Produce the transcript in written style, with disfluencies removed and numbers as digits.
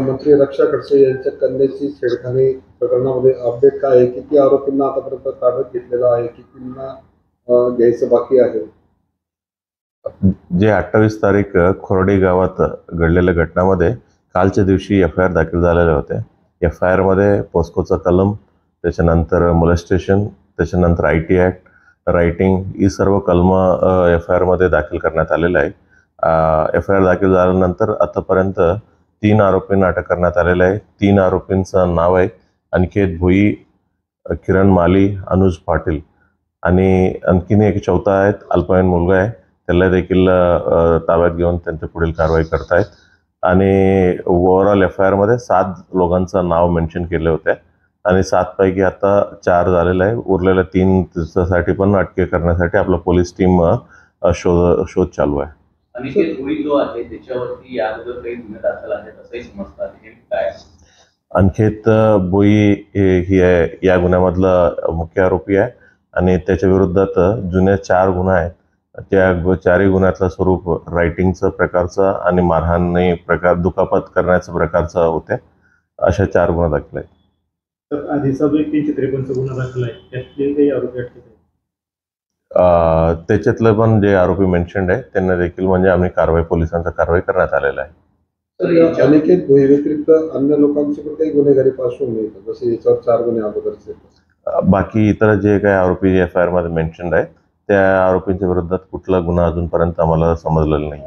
मंत्री रक्षा खडसे यांच्या कन्याची छेडखानी प्रकरणामध्ये अपडेट काय आहे? किती आरोपींना आतापर्यंत ताब्यात घेतलेलं आहे? कितींना घ्यायचं बाकी आहे? जे 28 तारीख खोर्डी गावात घडलेल्या घटनामध्ये कालच्या दिवशी FIR दाखल झालेले होते. FIR मध्ये पोस्कोचा कलम, त्याच्यानंतर मोलेस्टेशन, त्याच्यानंतर IT ॲक्ट, रायटिंग ही सर्व कलमं FIR मध्ये दाखल करण्यात आलेलं आहे. FIR दाखल झाल्यानंतर आतापर्यंत 3 आरोपींना अटक करण्यात आलेलं आहे. 3 आरोपींचं नाव आहे अनिकेत भोई, किरण माली, अनुज पाटील आणि आणखीन एक चौथा आहे अल्पवयीन मुलगा आहे. त्याला देखील ताब्यात घेऊन त्यांची पुढील कारवाई करतायत. आणि ओव्हरऑल FIR मध्ये 7 लोकांचं नाव मेन्शन केले होते आणि 7 पैकी आता 4 झालेलं आहे. उरलेल्या 3 साठी पण अटके करण्यासाठी आपला पोलीस टीम शोध चालू आहे. अनिकेत भोई जो आहे त्याच्यावरती याअगोदर काही गुन्हे दाखल आहेत असंही समजतात, हे काय? अनिकेत भोई ही या गुन्ह्यामधला मुख्य आरोपी आहे आणि त्याच्या विरोधात जुने 4 गुन्हे आहेत. त्या 4ही गुन्ह्यातलं स्वरूप रायटिंगचं प्रकारचं आणि मारहाणी प्रकार, दुखापत करण्याचं प्रकारचं होते. अशा 4 गुन्हे दाखल आहेत. तर आधीचा जो 353 गुन्हा दाखल आहे त्यातले काही आरोपी अटकेत आहेत? त्याच्यातलं पण जे आरोपी मेन्शन्ड आहे त्यांना देखील म्हणजे आम्ही पोलिसांचा कारवाई करण्यात आलेला आहे. तर अनिकेत भोई व्यतिरिक्त अन्य लोकांची पण काही गुन्हेगारी पार्श्वभूमी आहे, जसे याच्यावर 4 गुन्हे अगोदरचे? बाकी इतर जे काही आरोपी FIR मध्ये मेन्शन्ड आहेत त्या आरोपींच्या विरोधात कुठला गुन्हा अजूनपर्यंत आम्हाला समजलेला नाही.